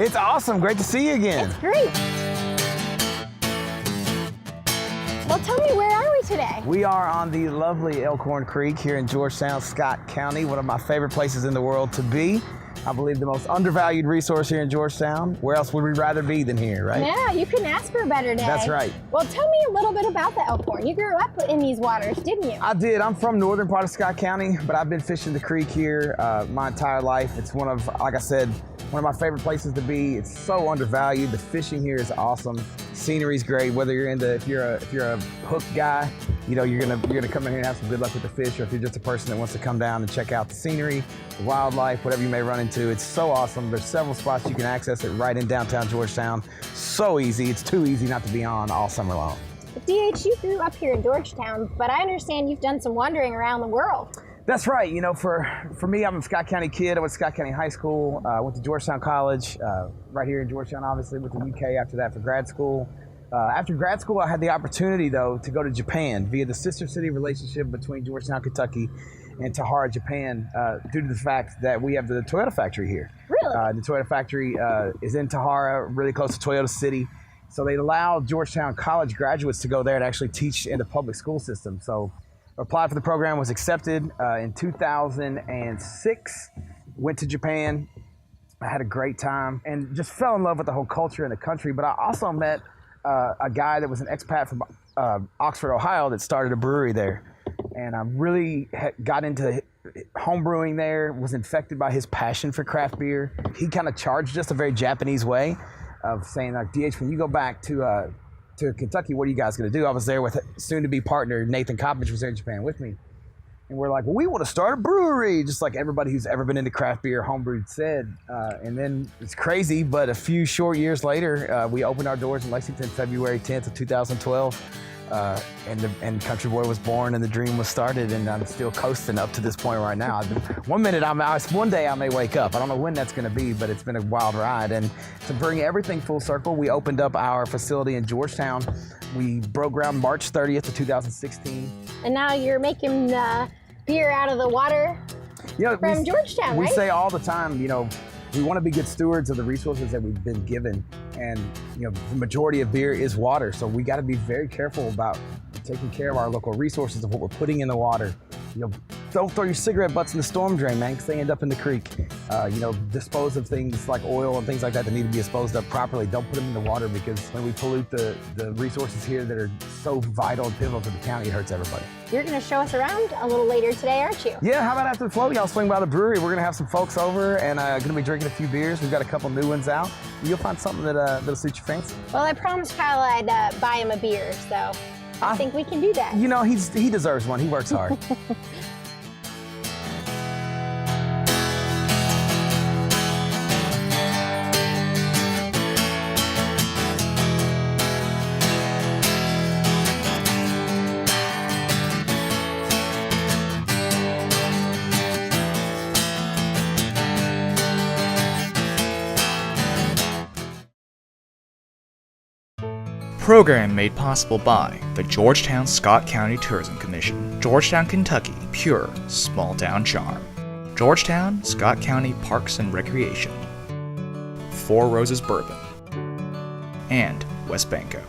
It's awesome. Great to see you again. It's great. Well, tell me, where are we today? We are on the lovely Elkhorn Creek here in Georgetown, Scott County, one of my favorite places in the world to be. I believe the most undervalued resource here in Georgetown. Where else would we rather be than here, right? Yeah, you couldn't ask for a better day. That's right. Well, tell me a little bit about the Elkhorn. You grew up in these waters, didn't you? I did. I'm from northern part of Scott County, but I've been fishing the creek here my entire life. It's one of, like I said, one of my favorite places to be. It's so undervalued. The fishing here is awesome. Scenery's great. Whether you're into, if you're a hook guy, you know, you're gonna come in here and have some good luck with the fish, or if you're just a person that wants to come down and check out the scenery, the wildlife, whatever you may run into, it's so awesome. There's several spots you can access it right in downtown Georgetown. So easy. It's too easy not to be on all summer long. DH, you grew up here in Georgetown, but I understand you've done some wandering around the world. That's right. You know, for me, I'm a Scott County kid. I went to Scott County High School, went to Georgetown College, right here in Georgetown, obviously, went to UK after that for grad school. After grad school, I had the opportunity, though, to go to Japan via the sister city relationship between Georgetown, Kentucky, and Tahara, Japan, due to the fact that we have the Toyota factory here. Really? The Toyota factory is in Tahara, really close to Toyota City. So they allow Georgetown College graduates to go there and actually teach in the public school system. So applied for the program, was accepted in 2006, went to Japan. I had a great time and just fell in love with the whole culture and the country. But I also met a guy that was an expat from Oxford, Ohio, that started a brewery there. And I really got into home brewing there, was infected by his passion for craft beer. He kind of charged us a very Japanese way of saying, like, DH, when you go back to Kentucky, what are you guys going to do? I was there with soon-to-be partner Nathan Coppage was there in Japan with me. And we're like, well, we want to start a brewery, just like everybody who's ever been into craft beer, homebrewed said. And then it's crazy, but a few short years later, we opened our doors in Lexington, February 10th of 2012. And Country Boy was born and the dream was started, and I'm still coasting up to this point right now. One day I may wake up. I don't know when that's going to be, but it's been a wild ride. And to bring everything full circle, we opened up our facility in Georgetown. We broke ground March 30th of 2016. And now you're making beer out of the water from Georgetown, right? We say all the time, you know, we want to be good stewards of the resources that we've been given. And, you know, the majority of beer is water. So we got to be very careful about taking care of our local resources, of what we're putting in the water. You know, don't throw your cigarette butts in the storm drain, man, because they end up in the creek. You know, dispose of things like oil and things like that need to be disposed of properly. Don't put them in the water, because when we pollute the resources here that are so vital and pivotal to the county, it hurts everybody. You're going to show us around a little later today, aren't you? Yeah, how about after the floating, I'll swing by the brewery. We're going to have some folks over and going to be drinking a few beers. We've got a couple new ones out. You'll find something that'll suit your fancy. Well, I promised Kyle I'd buy him a beer, so I think we can do that. You know, he deserves one. He works hard. Program made possible by the Georgetown Scott County Tourism Commission, Georgetown, Kentucky, pure small town charm. Georgetown, Scott County Parks and Recreation, Four Roses Bourbon, and West Banco.